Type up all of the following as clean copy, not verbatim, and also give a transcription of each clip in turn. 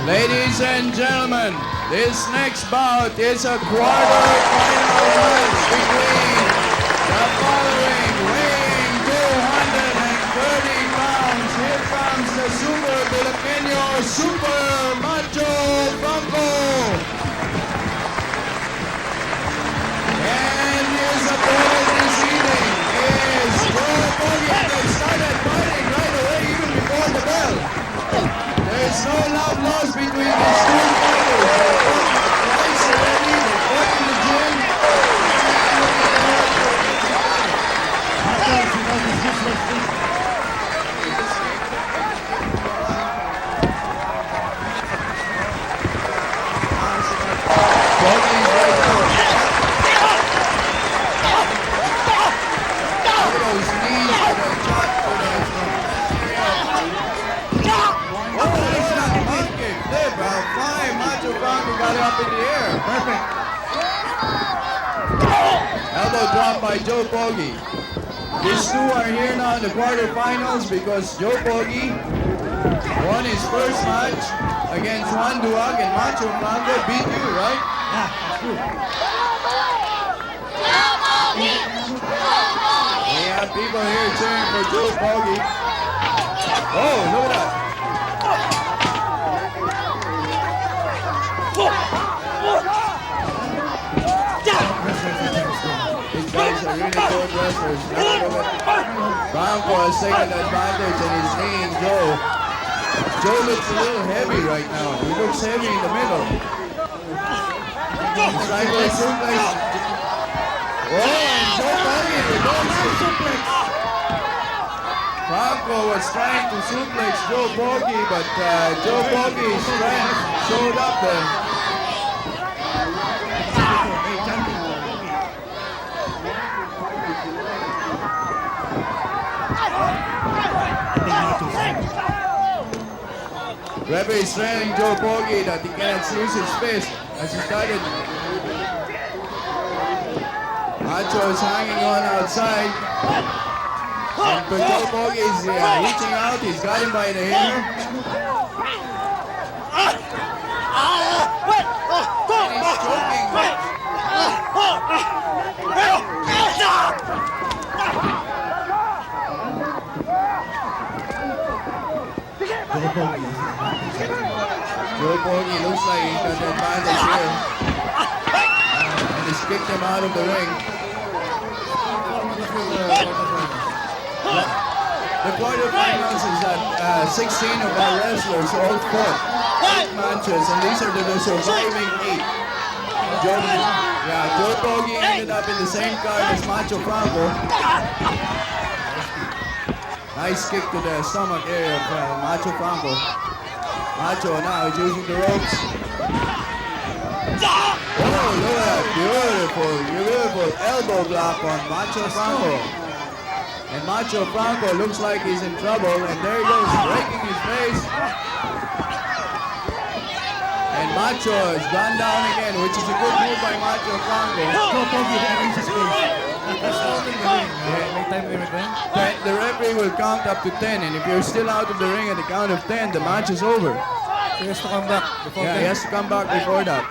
Ladies and gentlemen, this next bout is a quarter-final match between the following, weighing 230 pounds. Here comes the Super Filipino Super Macho Franco. And his opponent this evening is Joe Pogi. They started fighting right away even before the bell. There's no love lost between these two fighters. Twice already, they fought in the gym. Pogi's right now. Look at those knees to the chop to the flip, flying Macho Franco got it up in the air. Perfect. Elbow drop by Joe Pogi. These two are here now in the quarterfinals because Joe Pogi won his first match against Juan Duag and Macho Franco beat you, right? Yeah, that's true. We have people here cheering for Joe Pogi. Oh, look at that. These guys are really good wrestlers. Franco has taken advantage and he's kneeing Joe. Joe looks a little heavy right now. He looks heavy in the middle. It's like a suplex. Oh, and Joe Pogi reverses suplex. Franco was trying to suplex Joe Pogi, but Joe Pogi's strength showed up there. Referee is training Joe Pogi that he cannot use his fist as he started. Macho is hanging on outside. And but Joe Pogi is reaching out. He's got him by the hair. And he's choking. Joe Pogi looks like he's got the advantage here. And he's kicked him out of the ring. The quarterfinals is that 16 of our wrestlers all fought 8 matches, and these are the surviving 8. Joe Pogi ended up in the same card as Macho Franco. Nice kick to the stomach area of Macho Franco. Macho now is using the ropes. Oh, look at that. Beautiful elbow block on Macho Franco. And Macho Franco looks like he's in trouble. And there he goes, breaking his face. And Macho has gone down again, which is a good move by Macho Franco. The referee will count up to 10, and if you're still out of the ring at the count of 10, the match is over. He has to come back before He has to come back before that.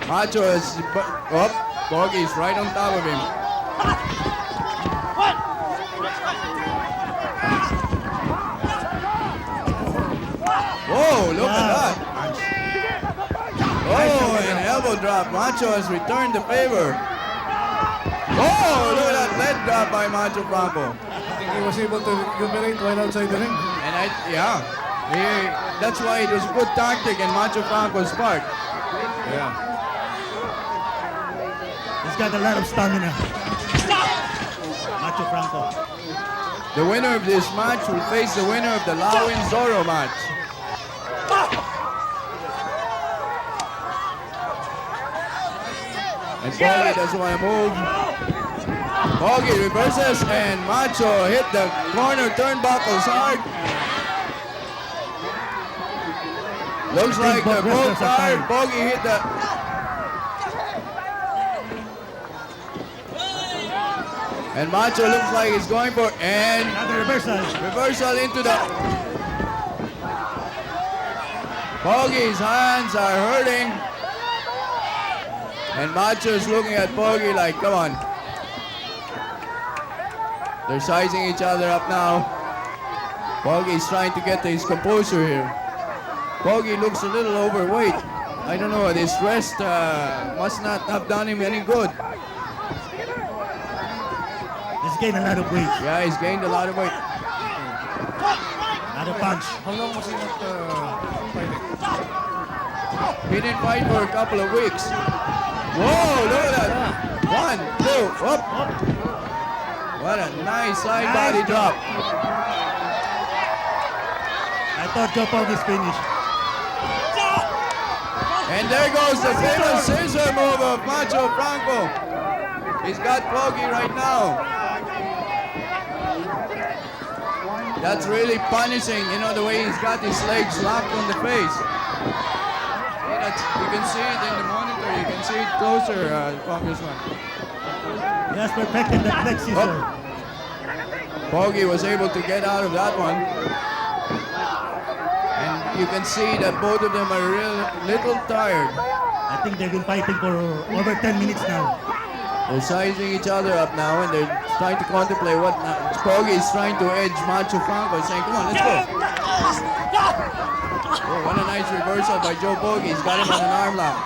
Macho is Pogi is right on top of him. Whoa, look at that. Oh, an elbow drop. Macho has returned the favor. Oh, look at that leg drop by Macho Franco. I think he was able to recuperate while outside the ring. And that's why it was a good tactic in Macho Franco's part. Yeah. He's got a lot of stamina. Macho Franco. The winner of this match will face the winner of the Lawin Zorro match. And Pogi doesn't want to move. Pogi reverses and Macho hit the corner turnbuckles hard. Looks like they're both tired. Pogi hit the... And Macho looks like he's going for... And... Another reversal. Reversal into the... Pogi's hands are hurting. And Macho's looking at Pogi like, come on. They're sizing each other up now. Pogi's trying to get his composure here. Pogi looks a little overweight. I don't know, this rest must not have done him any good. He's gained a lot of weight. Yeah, he's gained a lot of weight. Another punch. How long was he not fighting? He didn't fight for a couple of weeks. Whoa, look at that. 1, 2, whoop. What a nice side body drop. I thought Joe Pogi's finished. And there goes the famous scissor move of Macho Franco. He's got Pogi right now. That's really punishing, you know, the way he's got his legs locked on the face. You can see it in the monitor, you can see it closer, Congressman. He has perfected that leg scissor. Pogi was able to get out of that one. And you can see that both of them are little tired. I think they've been fighting for over 10 minutes now. They're sizing each other up now and they're trying to contemplate what Pogi is trying to edge Macho Franco, saying, come on, let's go. Oh, what a nice reversal by Joe Pogi. He's got him on an arm lock.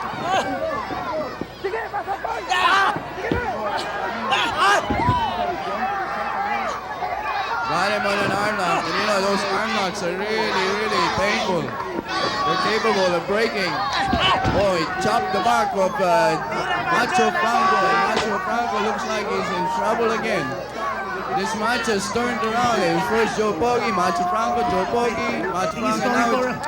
Got him on an arm lock. And you know, those arm locks are really painful. They're capable of breaking. Oh, he chopped the back of Macho Franco. Macho Franco looks like he's in trouble again. This match has turned around. It was first Joe Pogi, Macho Franco, Joe Pogi, Macho He's Franco. going Now for it's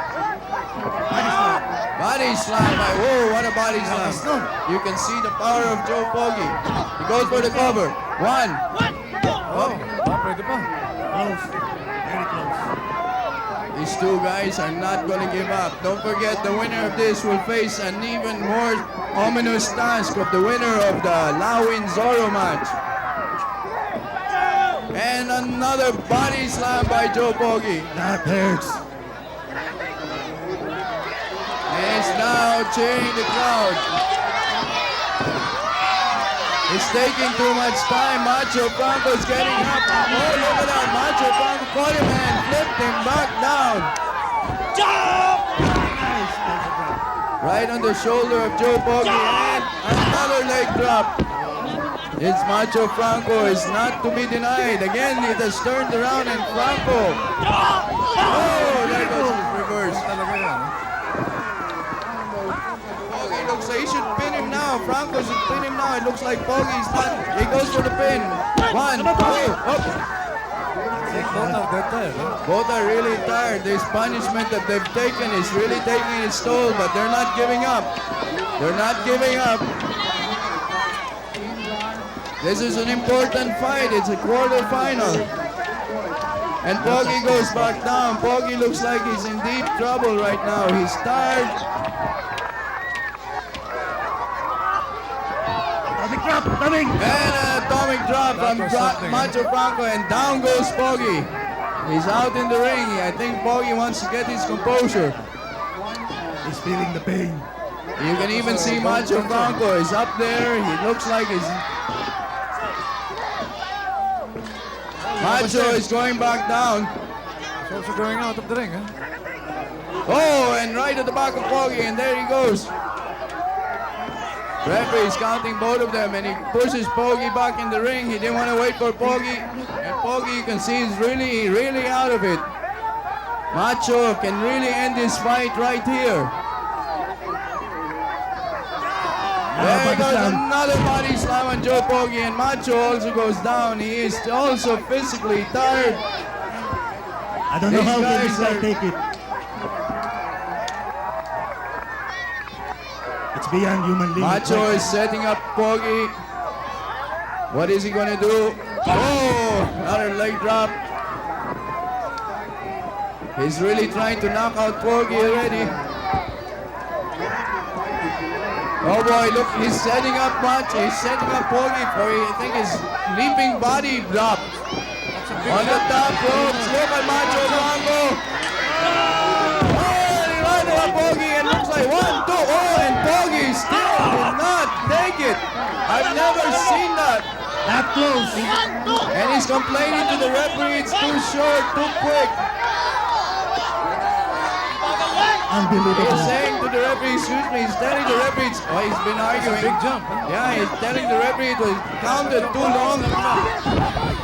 a body slam by, whoa, what a body slam. You can see the power of Joe Pogi. He goes for the cover. 1. Oh, Pwede pa. close. Very close. these two guys are not going to give up. Don't forget, the winner of this will face an even more ominous task of the winner of the Lawin Zorro match. And another body slam by Joe Pogi. That hurts. And he's now cheering the crowd. It's taking too much time. Macho Franco's getting up. Oh, look at that. Macho Franco caught him and flipped him back down. Nice. Right on the shoulder of Joe Pogi. And another leg drop. It's Macho Franco is not to be denied. Again, it has turned around and Franco. Oh, there goes his reverse. Talaga yan. Pogi looks like he should pin him now. Franco should pin him now. It looks like Pogi's not. He goes for the pin. 1, 2. Up. Both are dead there. Huh? Both are really tired. This punishment that they've taken is really taking its toll, but they're not giving up. They're not giving up. This is an important fight. It's a quarterfinal. And Pogi goes back down. Pogi looks like he's in deep trouble right now. He's tired. Atomic drop coming. And an atomic drop from Macho Franco, and down goes Pogi. He's out in the ring. I think Pogi wants to get his composure. He's feeling the pain. You can even see Macho Franco is up there. He looks like he's... Macho is going back down. He's also going out of the ring. Huh? Oh, and right at the back of Pogi, and there he goes. Referee is counting both of them, and he pushes Pogi back in the ring. He didn't want to wait for Pogi. And Pogi, you can see, is really out of it. Macho can really end this fight right here. There goes another body slam on Joe Pogi, and Macho also goes down. He is also physically tired. I don't know These how can guys this guy are- take it. It's beyond human limit. Macho right is setting up Pogi. What is he going to do? Oh, another leg drop. He's really trying to knock out Pogi already. Oh boy, look, he's setting up Macho. He's setting up Pogi for, I think, his leaping body drop. On the top ropes, look at Macho Franco. Oh, and he landed on make it. I've never seen that. That close. And he's complaining to the referee, it's too short, too quick. Unbelievable. He's saying to the referee, excuse me, he's telling the referee, he's been arguing. Big jump. Huh? Yeah, he's telling the referee it was counted too long.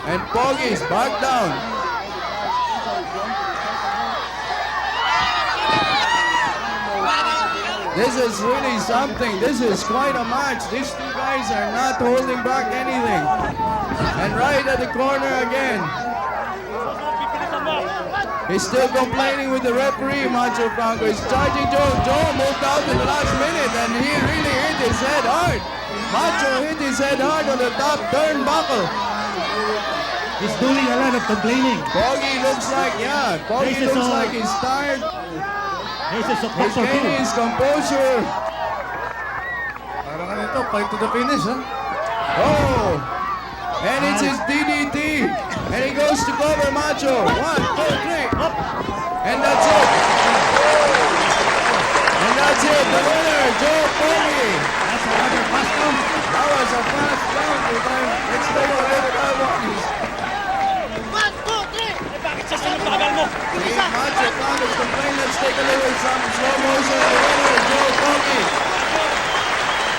And Poggy's back down. This is really something. This is quite a match. These two guys are not holding back anything. And right at the corner again. He's still complaining with the referee, Macho Franco. He's charging Joe. Joe moved out in the last minute and he really hit his head hard. Macho hit his head hard on the top turnbuckle. He's doing a lot of complaining. Poggy looks like, Poggy This is looks all- like he's tired. This is a He's factor gaining too. his composure. Parang ano ito, fight to the finish, ha? Oh! And it's his DDT. And he goes to cover Macho. 1, 2, 3. Up. And that's it. And that's it. The winner, Joe Poggy. That's another fast count. That was a fast count. Let's take a look at that one. See, Macho Franco's complaint. Let's take a look at some slow motion. The winner, Joe Poggy.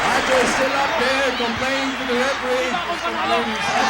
Macho is still up there complaining to the referee.